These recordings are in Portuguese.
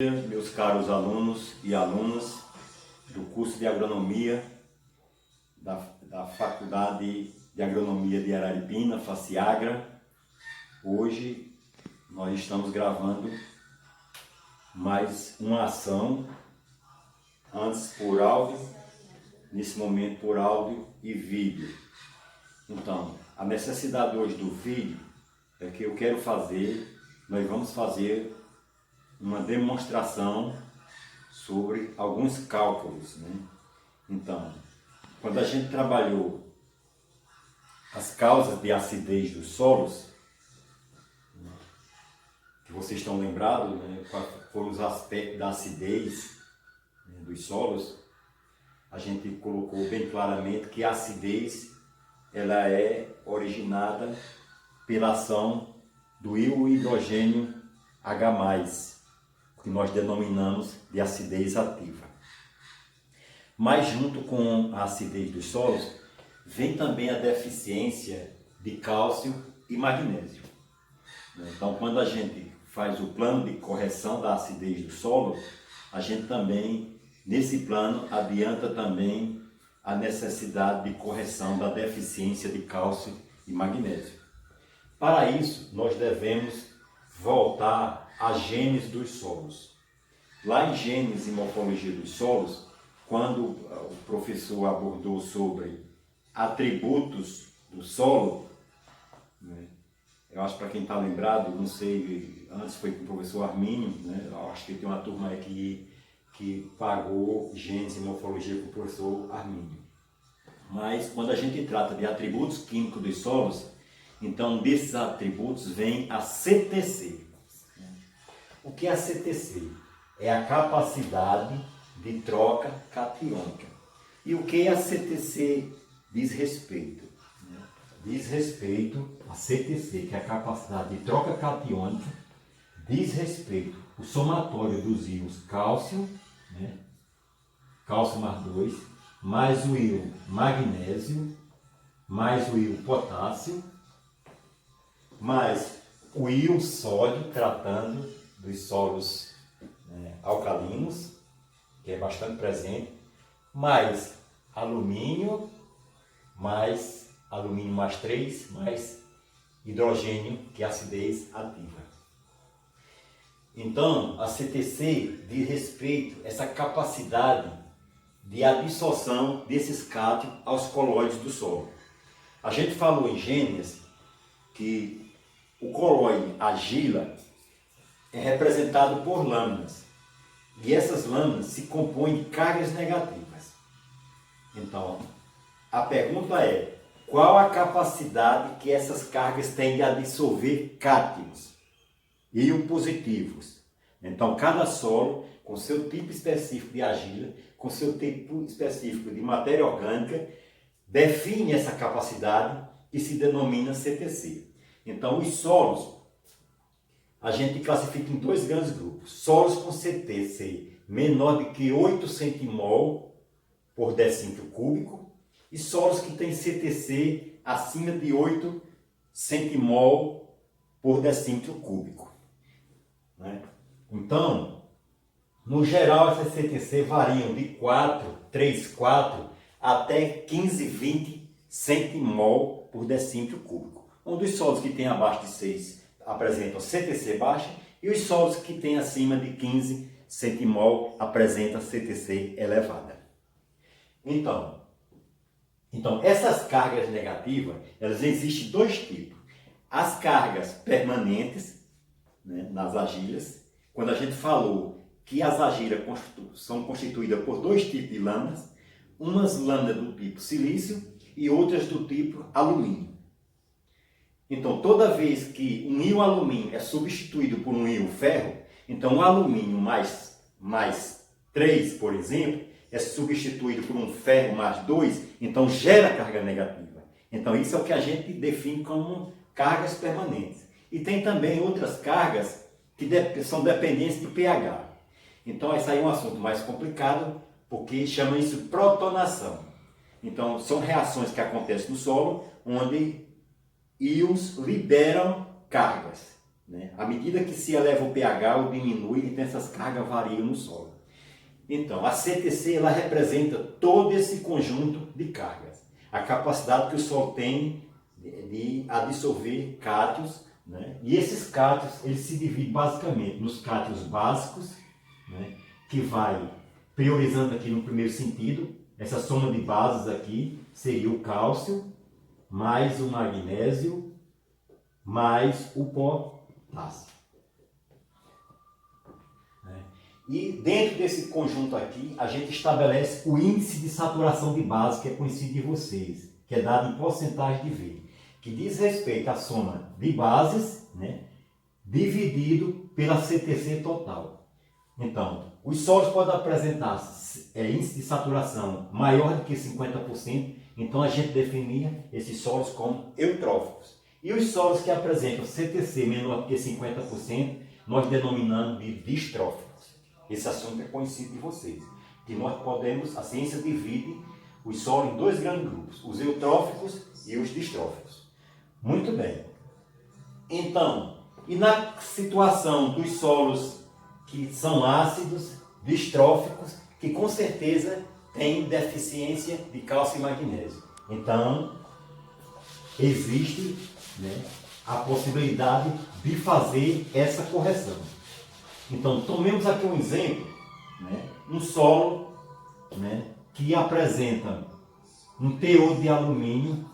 Meus caros alunos e alunas do curso de agronomia da Faculdade de Agronomia de Araripina, FACIAGRA. Hoje nós estamos gravando mais uma ação, antes por áudio, nesse momento por áudio e vídeo. Então, a necessidade hoje do vídeo é que nós vamos fazer uma demonstração sobre alguns cálculos, né? Então, quando a gente trabalhou as causas de acidez dos solos, né, que vocês estão lembrados, né, quais foram os aspectos da acidez, né, dos solos, a gente colocou bem claramente que a acidez ela é originada pela ação do íon hidrogênio H+, que nós denominamos de acidez ativa. Mas junto com a acidez dos solos, vem também a deficiência de cálcio e magnésio. Então, quando a gente faz o plano de correção da acidez do solo, a gente também, nesse plano, adianta também a necessidade de correção da deficiência de cálcio e magnésio. Para isso, nós devemos voltar à gênese dos solos. Lá em Gênese e Morfologia dos Solos, quando o professor abordou sobre atributos do solo, né, eu acho, para quem está lembrado, não sei, antes foi com o professor Armínio, né, eu acho que tem uma turma aqui que pagou Gênese e Morfologia com o professor Armínio. Mas quando a gente trata de atributos químicos dos solos, então desses atributos vem a CTC. O que é a CTC? É a capacidade de troca catiônica. E o que a CTC diz respeito? Diz respeito a CTC, que é a capacidade de troca catiônica, diz respeito ao somatório dos íons cálcio, né? Cálcio mais 2, mais o íon magnésio, mais o íon potássio, mais o íon sódio, tratando dos solos alcalinos, que é bastante presente, mais alumínio mais 3, mais hidrogênio, que é acidez ativa. Então, a CTC diz respeito a essa capacidade de absorção desses cátions aos colóides do solo. A gente falou em Gênese que o colóide argila é representado por lâminas. E essas lâminas se compõem de cargas negativas. Então, a pergunta é, qual a capacidade que essas cargas têm de absorver cátions, íons positivos? Então, cada solo, com seu tipo específico de argila, com seu tipo específico de matéria orgânica, define essa capacidade que se denomina CTC. Então, os solos, a gente classifica em dois grandes grupos. Solos com CTC menor do que 8 centimol por decímetro cúbico e solos que têm CTC acima de 8 centimol por decímetro cúbico. Né? Então, no geral, essas CTC variam de 4 até 15, 20 centimol por decímetro cúbico. Onde os solos que têm abaixo de 6 apresentam CTC baixa e os solos que têm acima de 15 centimol apresentam CTC elevada. Então, essas cargas negativas, elas existem dois tipos. As cargas permanentes, né, nas argilas, quando a gente falou que as argilas são constituídas por dois tipos de lâminas, umas lâminas do tipo silício e outras do tipo alumínio. Então, toda vez que um íon alumínio é substituído por um íon ferro, então o alumínio mais 3, por exemplo, é substituído por um ferro mais 2, então gera carga negativa. Então, isso é o que a gente define como cargas permanentes. E tem também outras cargas que são dependentes de pH. Então, esse aí é um assunto mais complicado, porque chama isso protonação. Então, são reações que acontecem no solo, onde íons liberam cargas. né? À medida que se eleva o pH, ou diminui, então essas cargas variam no solo. Então, a CTC ela representa todo esse conjunto de cargas. A capacidade que o solo tem de absorver cátions, né? E esses cátions eles se dividem basicamente nos cátions básicos, né? Que vai priorizando aqui no primeiro sentido. Essa soma de bases aqui seria o cálcio, mais o magnésio, mais o potássio. E dentro desse conjunto aqui, a gente estabelece o índice de saturação de base, que é conhecido de vocês, que é dado em porcentagem de V, que diz respeito à soma de bases, né, dividido pela CTC total. Então, os solos podem apresentar índice de saturação maior do que 50%, então a gente definia esses solos como eutróficos. E os solos que apresentam CTC menor do que 50%, nós denominamos de distróficos. Esse assunto é conhecido de vocês. Que nós podemos, a ciência divide os solos em dois grandes grupos, os eutróficos e os distróficos. Muito bem. Então, e na situação dos solos que são ácidos, distróficos, que com certeza têm deficiência de cálcio e magnésio. Então, existe, né, a possibilidade de fazer essa correção. Então, tomemos aqui um exemplo, né, um solo, né, que apresenta um teor de alumínio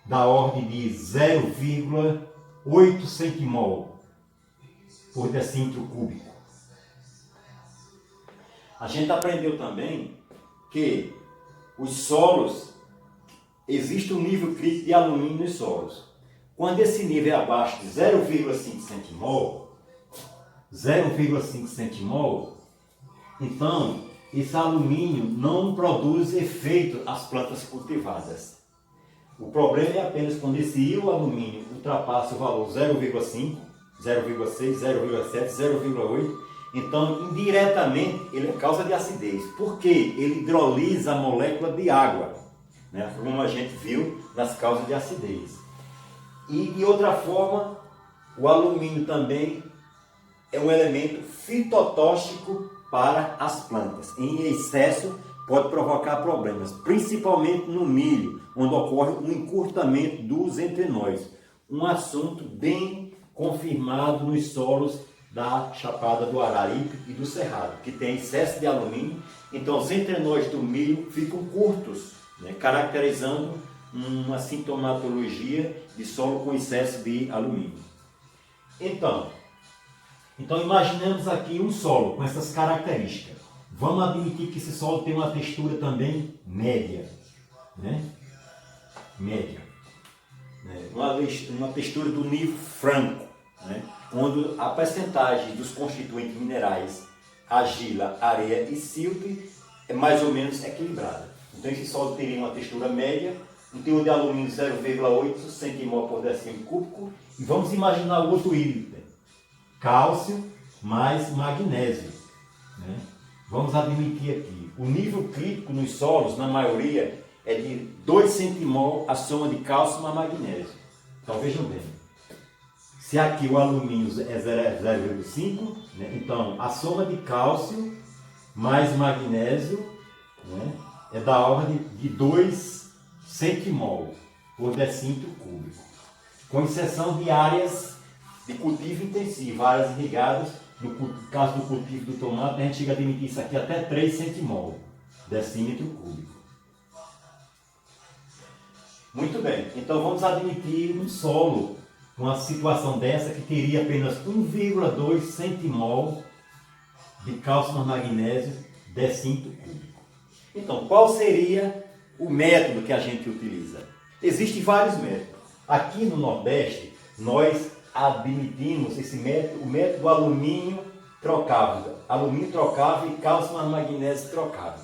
da ordem de 0,8 centimol por decímetro cúbico. A gente aprendeu também que os solos, existe um nível crítico de alumínio nos solos. Quando esse nível é abaixo de 0,5 centimol, então esse alumínio não produz efeito às plantas cultivadas. O problema é apenas quando esse íon alumínio ultrapassa o valor 0,5, 0,6, 0,7, 0,8, então indiretamente ele é causa de acidez, porque ele hidrolisa a molécula de água, né? Como a gente viu nas causas de acidez. E de outra forma, o alumínio também é um elemento fitotóxico para as plantas. Em excesso pode provocar problemas, principalmente no milho, onde ocorre um encurtamento dos entrenóis. Um assunto bem confirmado nos solos da Chapada do Araripe e do Cerrado, que tem excesso de alumínio, então os entrenóis do milho ficam curtos, né, caracterizando uma sintomatologia de solo com excesso de alumínio. Então imaginemos aqui um solo com essas características. Vamos admitir que esse solo tem uma textura também média, né? Média. Uma textura do nível franco, né? Onde a percentagem dos constituintes minerais, argila, areia e silt é mais ou menos equilibrada. Então esse solo teria uma textura média, um teor de alumínio 0,8 centimol por decímetro cúbico, e vamos imaginar o outro híbrido, cálcio mais magnésio, né? Vamos admitir aqui, o nível crítico nos solos, na maioria, é de 2 centimol a soma de cálcio mais magnésio. Então vejam bem, se aqui o alumínio é 0,5, né? Então a soma de cálcio mais magnésio, né, é da ordem de 2 centimol por decímetro cúbico, com exceção de áreas de cultivo intensivo, áreas irrigadas. No caso do cultivo do tomate, a gente chega a admitir isso aqui até 3 centimol decímetro cúbico. Muito bem, então vamos admitir um solo com uma situação dessa que teria apenas 1,2 centimol de cálcio mais magnésio decímetro cúbico. Então, qual seria o método que a gente utiliza? Existem vários métodos. Aqui no Nordeste, nós admitimos esse método, o método alumínio trocável e cálcio mais magnésio trocável.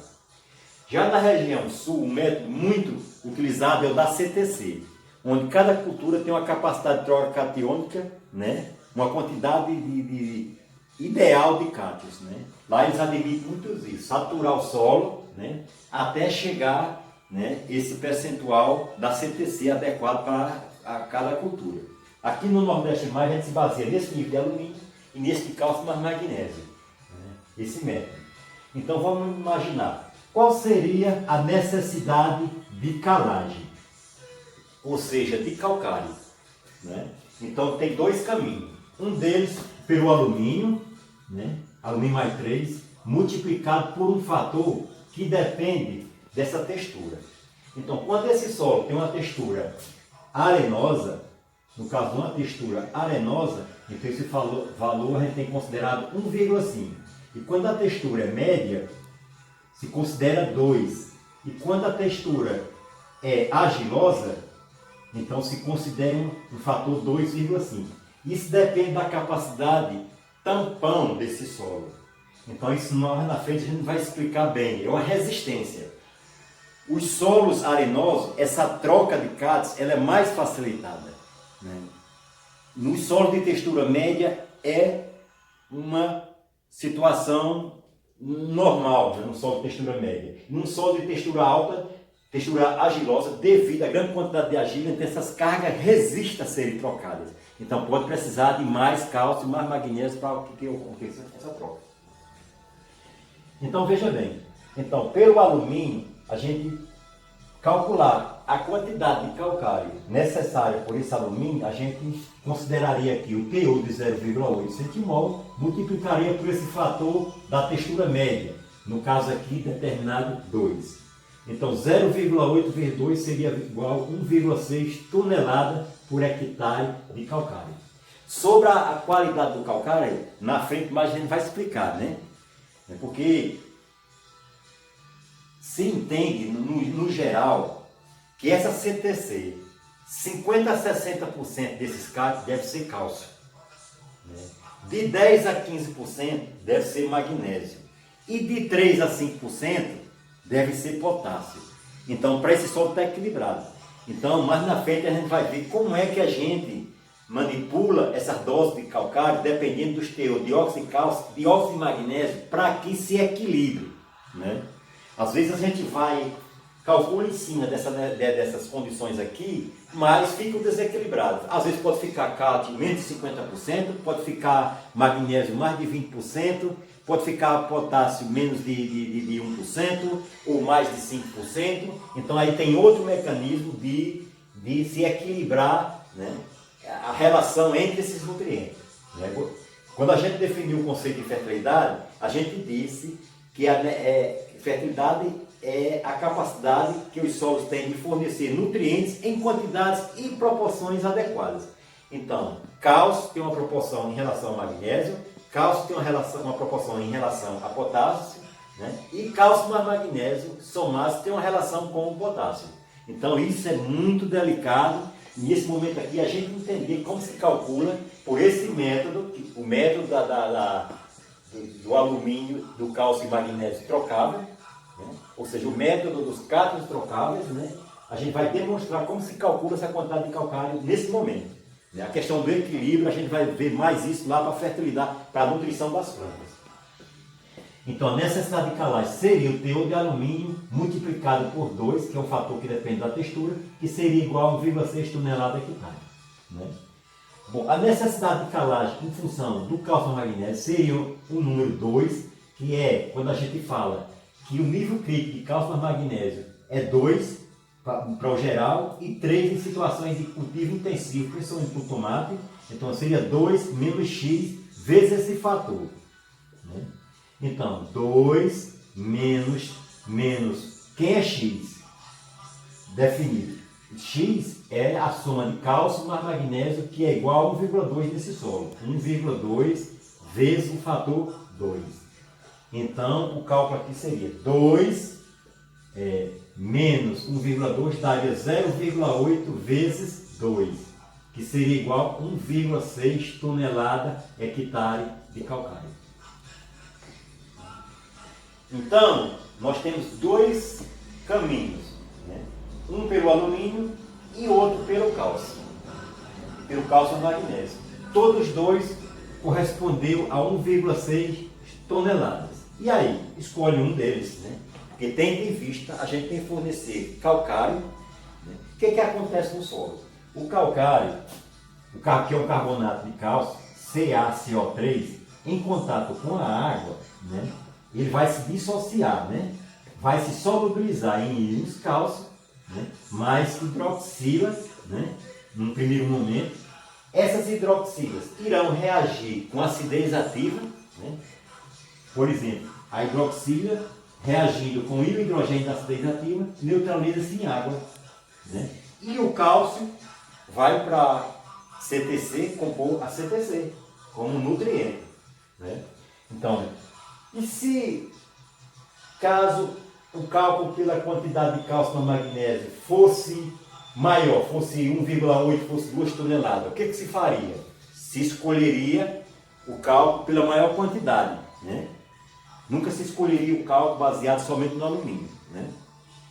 Já na região sul, um método muito utilizado é o da CTC, onde cada cultura tem uma capacidade de troca catiônica, né? Uma quantidade ideal de cátions, né? Lá eles admitem muito isso, saturar o solo, né, até chegar, né, esse percentual da CTC adequado para cada cultura. Aqui no Nordeste mais a gente se baseia nesse nível de alumínio e nesse de cálcio mais magnésio, né? Esse método. Então vamos imaginar, qual seria a necessidade de calagem, ou seja, de calcário, né? Então tem dois caminhos, um deles pelo alumínio, né? Alumínio mais 3, multiplicado por um fator que depende dessa textura. Então quando esse solo tem uma textura arenosa, no caso de uma textura arenosa, então esse valor a gente tem considerado 1,5. E quando a textura é média, se considera 2. E quando a textura é argilosa, então se considera um fator 2,5. Isso depende da capacidade tampão desse solo. Então isso nós na frente a gente vai explicar bem. É uma resistência. Os solos arenosos, essa troca de cátions, ela é mais facilitada, né? Nos solos de textura média é uma situação normal, né? No solo de textura média. Num solo de textura alta, textura argilosa, devido à grande quantidade de argila, então essas cargas resistem a serem trocadas. Então pode precisar de mais cálcio, mais magnésio para que aconteça essa troca. Então veja bem, então pelo alumínio a gente calcular a quantidade de calcário necessária por esse alumínio, a gente consideraria aqui o teor de 0,8 centimol, multiplicaria por esse fator da textura média, no caso aqui determinado 2. Então 0,8 vezes 2 seria igual a 1,6 tonelada por hectare de calcário. Sobre a qualidade do calcário, na frente mais a gente vai explicar, né? Porque se entende, no geral, que essa CTC, 50% a 60% desses cátions deve ser cálcio, né? De 10% a 15% deve ser magnésio. E de 3% a 5% deve ser potássio. Então, para esse solo estar equilibrado. Então, mais na frente a gente vai ver como é que a gente manipula essa dose de calcário, dependendo dos teores de dióxido de cálcio, dióxido de magnésio, para que se equilibre, né? Às vezes a gente calcula em cima dessas condições aqui, mas fica desequilibrado. Às vezes pode ficar cálcio menos de 50%, pode ficar magnésio mais de 20%, pode ficar potássio menos de 1% ou mais de 5%. Então aí tem outro mecanismo de se equilibrar, né, a relação entre esses nutrientes, né? Quando a gente definiu o conceito de fertilidade, a gente disse que fertilidade é a capacidade que os solos têm de fornecer nutrientes em quantidades e proporções adequadas. Então, cálcio tem uma proporção em relação ao magnésio, cálcio tem uma proporção em relação a potássio, né? E cálcio mais magnésio somados tem uma relação com o potássio. Então, isso é muito delicado. Nesse momento aqui, a gente entender como se calcula por esse método, o método do alumínio, do cálcio e magnésio trocável, né? Ou seja, o método dos cátions trocáveis, né? A gente vai demonstrar como se calcula essa quantidade de calcário nesse momento, né? A questão do equilíbrio, a gente vai ver mais isso lá para a fertilidade, para a nutrição das plantas. Então, a necessidade de calagem seria o teor de alumínio multiplicado por 2, que é um fator que depende da textura, que seria igual a 1,6 tonelada hectare, né? Bom, a necessidade de calagem em função do cálcio e magnésio seria o número 2, que é quando a gente fala que o nível crítico de cálcio e magnésio é 2 para o geral e 3 em situações de cultivo intensivo, principalmente para o tomate. Então seria 2 menos x vezes esse fator, né? Então 2 menos quem é x? Definido. X é a soma de cálcio mais magnésio, que é igual a 1,2 desse solo. 1,2 vezes o fator 2. Então, o cálculo aqui seria 2 menos 1,2 daria 0,8 vezes 2, que seria igual a 1,6 tonelada hectare de calcário. Então, nós temos dois caminhos, né? Um pelo alumínio e outro pelo cálcio e magnésio. Todos dois correspondeu a 1,6 toneladas. E aí, escolhe um deles, né? Porque tendo em vista, a gente tem que fornecer calcário, né? O que acontece no solo? O calcário, que é um carbonato de cálcio, CaCO3, em contato com a água, né, ele vai se dissociar, né, vai se solubilizar em íons cálcio, né, mas hidroxila, né, num primeiro momento. Essas hidroxilas irão reagir com acidez ativa, né? Por exemplo, a hidroxila reagindo com o íon hidrogênio da acidez ativa neutraliza-se em água, né? E o cálcio vai para CTC compor a CTC como nutriente, né? Então, e se caso o cálculo pela quantidade de cálcio no magnésio fosse maior, fosse 1,8, fosse 2 toneladas, o que se faria? Se escolheria o cálculo pela maior quantidade, né? Nunca se escolheria o cálculo baseado somente no alumínio, né?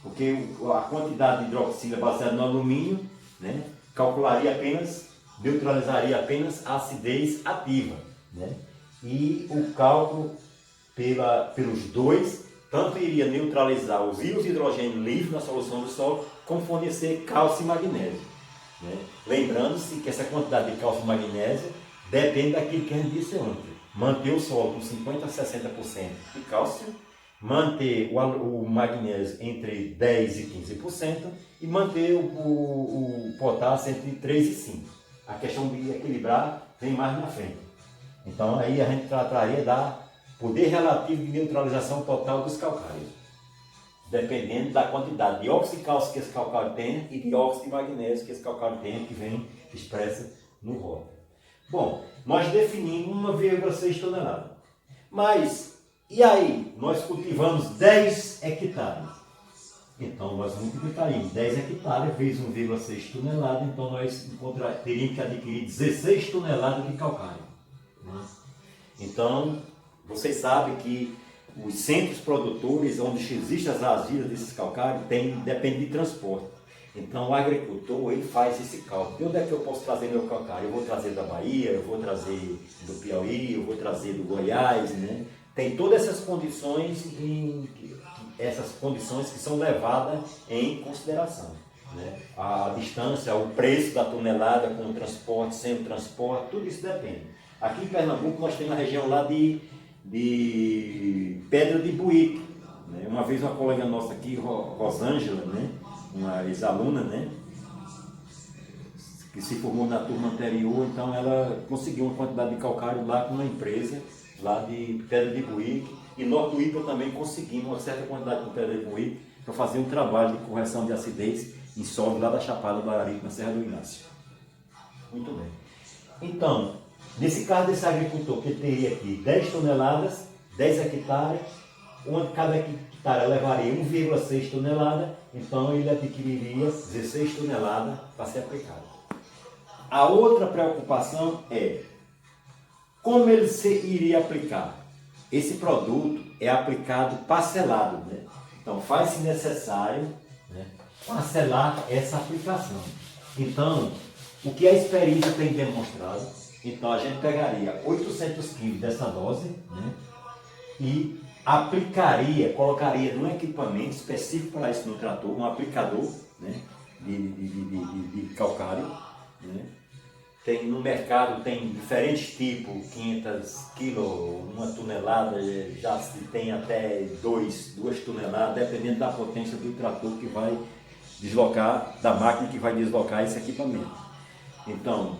Porque a quantidade de hidroxila baseada no alumínio, né, calcularia apenas, neutralizaria apenas a acidez ativa, né? E o cálculo pelos dois, tanto iria neutralizar os íons de hidrogênio livre na solução do solo, como fornecer cálcio e magnésio, né? Lembrando-se que essa quantidade de cálcio e magnésio depende daquilo que a gente disse ontem. Manter o solo com 50% a 60% de cálcio, manter o magnésio entre 10% e 15% e manter o potássio entre 3% e 5%. A questão de equilibrar vem mais na frente. Então aí a gente trataria da poder relativo de neutralização total dos calcários, dependendo da quantidade de óxido de cálcio que esse calcário tem e de óxido de magnésio que esse calcário tem, que vem expressa no rótulo. Bom, nós definimos 1,6 tonelada. Mas, e aí? Nós cultivamos 10 hectares. Então, nós multiplicaríamos 10 hectares vezes 1,6 tonelada. Então, nós teríamos que adquirir 16 toneladas de calcário, né? Então, vocês sabem que os centros produtores, onde existem as argilas desses calcários, depende de transporte. Então o agricultor ele faz esse cálculo. De onde é que eu posso trazer meu calcário? Eu vou trazer da Bahia, eu vou trazer do Piauí, eu vou trazer do Goiás, né? Tem todas essas condições que são levadas em consideração, né? A distância, o preço da tonelada com o transporte, sem o transporte, tudo isso depende. Aqui em Pernambuco nós temos a região lá de Pedra de Buíque, né? Uma vez uma colega nossa aqui, Rosângela, né, uma ex-aluna, né, que se formou na turma anterior, então ela conseguiu uma quantidade de calcário lá com uma empresa lá de Pedra de Buíque, e Norte do Ípio também conseguimos uma certa quantidade de Pedra de Buíque para fazer um trabalho de correção de acidez em solo lá da Chapada do Araripe, na Serra do Inácio. Muito bem. Então, nesse caso desse agricultor que teria aqui 10 toneladas, 10 hectares, onde cada hectare levaria 1,6 tonelada, então ele adquiriria 16 toneladas para ser aplicado. A outra preocupação é como ele iria aplicar. Esse produto é aplicado parcelado, né? Então faz-se necessário, né, parcelar essa aplicação. Então, o que a experiência tem demonstrado, então a gente pegaria 800 kg dessa dose, né, e aplicaria, colocaria num equipamento específico para isso no trator, um aplicador, né, de calcário, né. No mercado tem diferentes tipos, 500 quilos, 1 tonelada, já se tem até 2 toneladas, dependendo da potência do trator que vai deslocar, da máquina que vai deslocar esse equipamento. Então,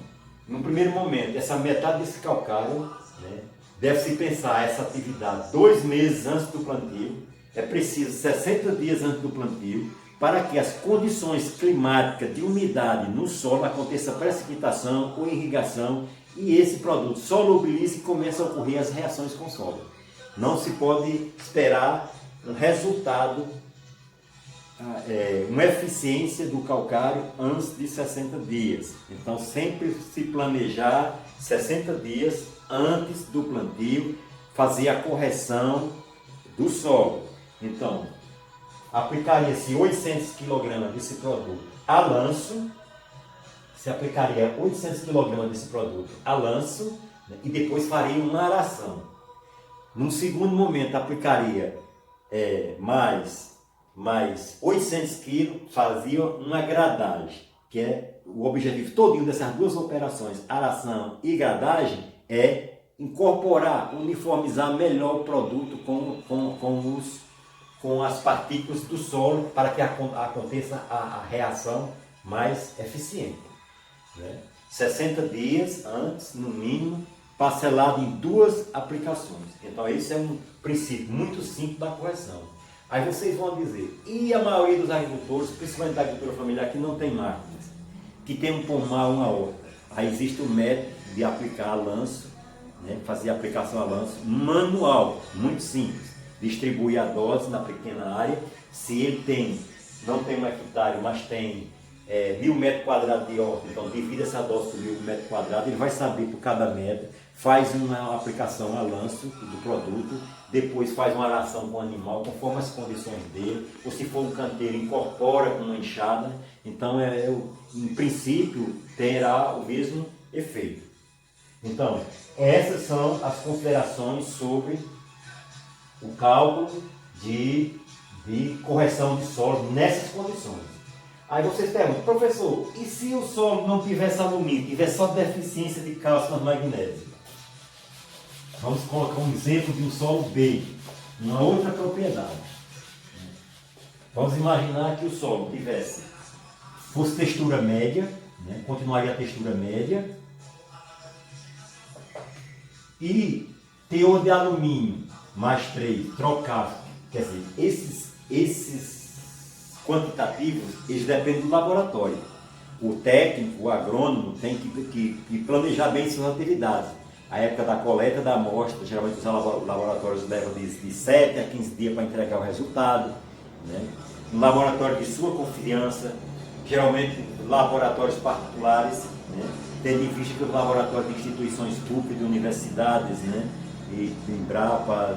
no primeiro momento, essa metade desse calcário, né, deve-se pensar essa atividade 2 meses antes do plantio, é preciso 60 dias antes do plantio, para que as condições climáticas de umidade no solo aconteça precipitação ou irrigação e esse produto solubilize e comece a ocorrer as reações com o solo. Não se pode esperar um resultado, uma eficiência do calcário antes de 60 dias. Então sempre se planejar 60 dias antes do plantio, fazer a correção do solo. Então, aplicaria-se 800 kg desse produto a lanço, se aplicaria 800 kg desse produto a lanço, né, e depois faria uma aração. Num segundo momento aplicaria mais 800 kg, fazia uma gradagem, que é o objetivo todinho dessas duas operações, aração e gradagem, é incorporar, uniformizar melhor o produto com as partículas do solo para que aconteça a reação mais eficiente. Né? 60 dias antes, no mínimo, parcelado em 2 aplicações. Então esse é um princípio muito simples da correção. Aí vocês vão dizer, e a maioria dos agricultores, principalmente da agricultura familiar, que não tem máquinas, que tem um pomar, uma horta. Aí existe o método de aplicar a lanço, né? Fazer a aplicação a lanço manual, muito simples. Distribui a dose na pequena área. Se ele não tem 1 hectare, mas tem 1000 metros quadrados de horta, então divide essa dose por 1000 metros quadrados, ele vai saber por cada metro, faz uma aplicação a lanço do produto, depois faz uma aração com o animal, conforme as condições dele, ou se for um canteiro, incorpora com uma enxada. Então, em princípio, terá o mesmo efeito. Então, essas são as considerações sobre o cálculo de correção de solo nessas condições. Aí vocês perguntam, professor, e se o solo não tivesse alumínio, tivesse só deficiência de cálcio e magnésio? Vamos colocar um exemplo de um solo B, uma outra propriedade. Vamos imaginar que o solo fosse textura média, né? Continuaria a textura média, e teor de alumínio mais 3, trocado. Quer dizer, esses quantitativos, eles dependem do laboratório. O técnico, o agrônomo, tem que planejar bem suas atividades. A época da coleta da amostra, geralmente os laboratórios levam de 7 a 15 dias para entregar o resultado. Né? Um laboratório de sua confiança, geralmente laboratórios particulares, né? Tendo em vista que os laboratórios de instituições públicas, de universidades, né? E de Embrapa,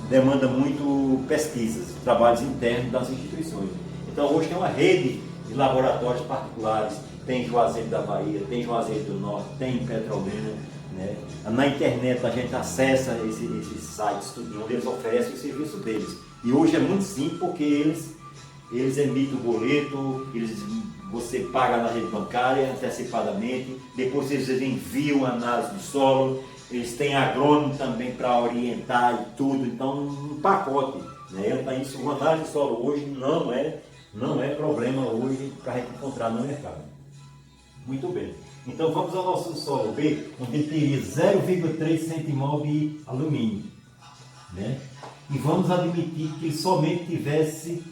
demanda muito pesquisas, trabalhos internos das instituições. Então hoje tem uma rede de laboratórios particulares, tem Juazeiro da Bahia, tem Juazeiro do Norte, tem Petrolina, né? Na internet a gente acessa esses sites onde eles oferecem o serviço deles. E hoje é muito simples porque eles emitem o boleto, você paga na rede bancária antecipadamente, depois eles enviam a análise do solo, eles têm agrônomo também para orientar e tudo, então um pacote. Né? Então, isso, uma análise de solo hoje não é problema hoje para a gente encontrar no mercado. Muito bem. Então vamos ao nosso solo B, onde ele teria 0,3 centimol de alumínio. Né? E vamos admitir que ele somente tivesse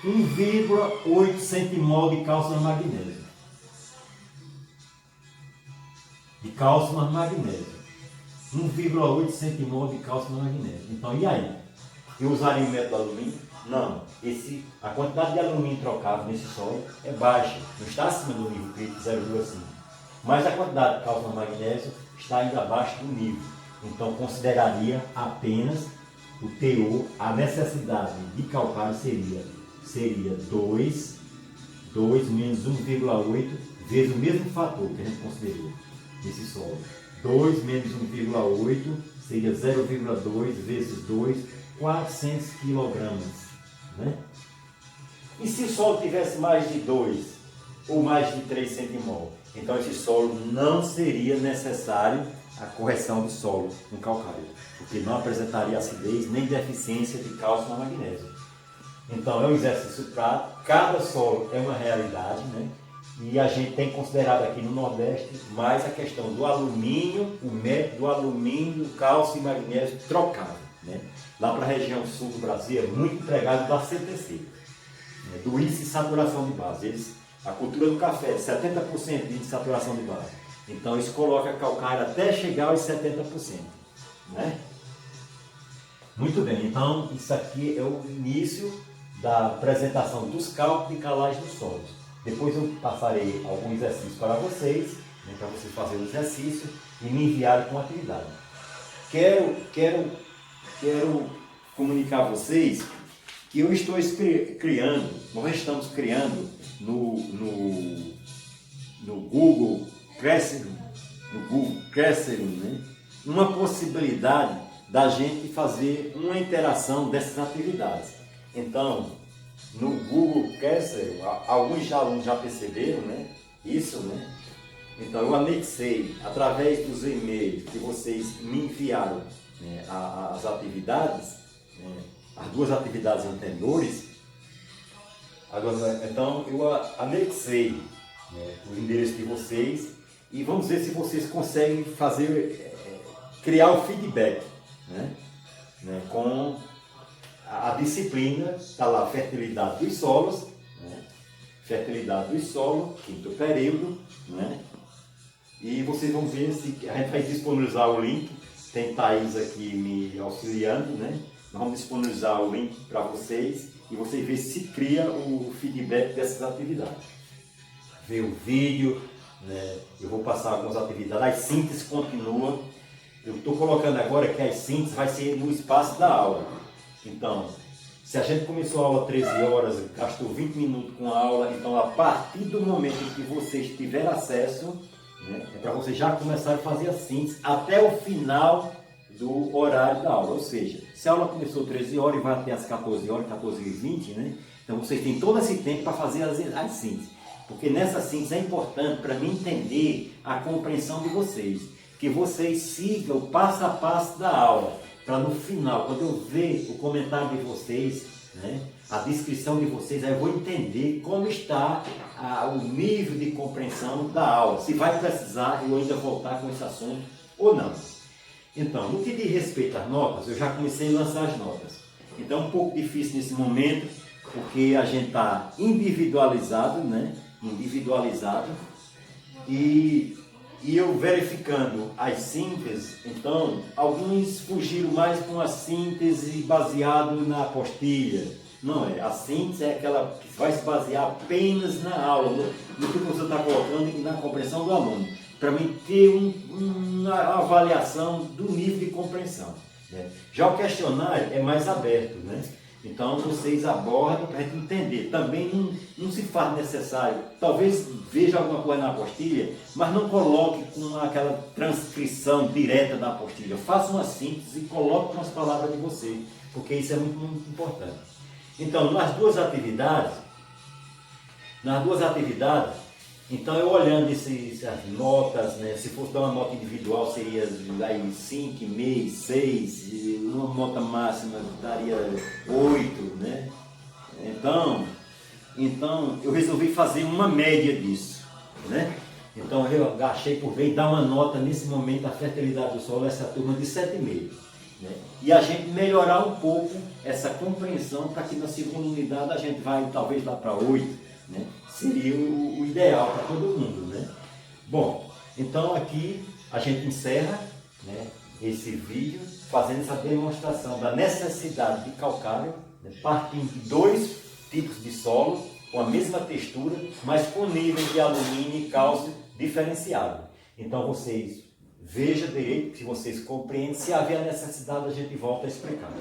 1,8 centimol de cálcio e magnésio. De cálcio mais magnésio. 1,8 centimol de cálcio mais magnésio. Então, e aí? Eu usaria o método alumínio? Não. A quantidade de alumínio trocado nesse solo é baixa. Não está acima do nível crítico, 0,5. Mas a quantidade de cálcio mais magnésio está ainda abaixo do nível. Então, consideraria apenas o teor, a necessidade de calcário seria 2 menos 1,8 vezes o mesmo fator que a gente considerou nesse solo. 2 menos 1,8 seria 0,2 vezes 2, 400 kg. Né? E se o solo tivesse mais de 2 ou mais de 3 centimol? Então esse solo não seria necessário a correção do solo no calcário, porque não apresentaria acidez nem deficiência de cálcio e magnésio. Então é um exercício prático, cada solo é uma realidade, né? E a gente tem considerado aqui no Nordeste mais a questão do alumínio, o método do alumínio, cálcio e magnésio trocado. Né? Lá para a região sul do Brasil é muito empregado da CTC, né? Do índice de saturação de base. A cultura do café é 70% de saturação de base. Então isso coloca calcário até chegar aos 70%. Né? Muito bem, então isso aqui é o início da apresentação dos cálculos de calagem dos solos. Depois eu passarei algum exercício para vocês, né, para vocês fazerem o exercício e me enviarem com atividade. Quero comunicar a vocês que eu estou criando, nós estamos criando no Google Classroom, né, uma possibilidade da gente fazer uma interação dessas atividades. Então, no Google Classroom, alguns alunos já perceberam, né? Isso, né? Então eu anexei, através dos e-mails que vocês me enviaram, né, as atividades, né, as duas atividades anteriores. Agora, então eu anexei, né, o endereço de vocês e vamos ver se vocês conseguem fazer, criar o feedback, né, com a disciplina. Está lá, fertilidade dos solos, né, fertilidade dos solos, quinto período, né, e vocês vão ver se a gente vai disponibilizar o link. Tem Thaís aqui me auxiliando, né? Nós vamos disponibilizar o link para vocês e vocês verem se cria o feedback dessas atividades. Ver o vídeo, né? Eu vou passar algumas atividades. As sínteses continuam. Eu estou colocando agora que as sínteses vai ser no espaço da aula. Então, se a gente começou a aula 13 horas, gastou 20 minutos com a aula, então a partir do momento em que vocês tiverem acesso, né, é para vocês já começarem a fazer a síntese até o final do horário da aula. Ou seja, se a aula começou 13 horas e vai até as 14 horas, 14h20, né? Então vocês têm todo esse tempo para fazer as sínteses. Porque nessa síntese é importante para mim entender a compreensão de vocês. Que vocês sigam o passo a passo da aula. Para no final, quando eu ver o comentário de vocês, né, a descrição de vocês, aí eu vou entender como está o nível de compreensão da aula. Se vai precisar eu ainda voltar com esse assunto ou não. Então, no que diz respeito às notas, eu já comecei a lançar as notas. Então é um pouco difícil nesse momento, porque a gente está individualizado, né? Individualizado. E eu verificando as sínteses, então, alguns fugiram mais com a síntese baseado na apostila. Não é, a síntese é aquela que vai se basear apenas na aula, no que você está colocando e na compreensão do aluno, para mim ter uma avaliação do nível de compreensão, né? Já o questionário é mais aberto, né? Então vocês abordam para a gente entender. Também não se faz necessário, talvez veja alguma coisa na apostila, mas não coloque com aquela transcrição direta da apostila. Faça uma síntese e coloque com as palavras de vocês, porque isso é muito importante. Então, nas duas atividades, então eu olhando essas notas, né, se fosse dar uma nota individual seria aí 5,5, 6, uma nota máxima daria 8, né? Então eu resolvi fazer uma média disso, né? Então eu achei por bem dar uma nota nesse momento a fertilidade do solo, essa turma de 7,5. Né? E a gente melhorar um pouco essa compreensão para que na segunda unidade a gente vai talvez lá para 8, né? Seria o ideal para todo mundo, né? Bom, então aqui a gente encerra, né, esse vídeo fazendo essa demonstração da necessidade de calcário, né, partindo de dois tipos de solo com a mesma textura, mas com nível de alumínio e cálcio diferenciado. Então vocês vejam direito, se vocês compreendem, se haver a necessidade a gente volta a explicar.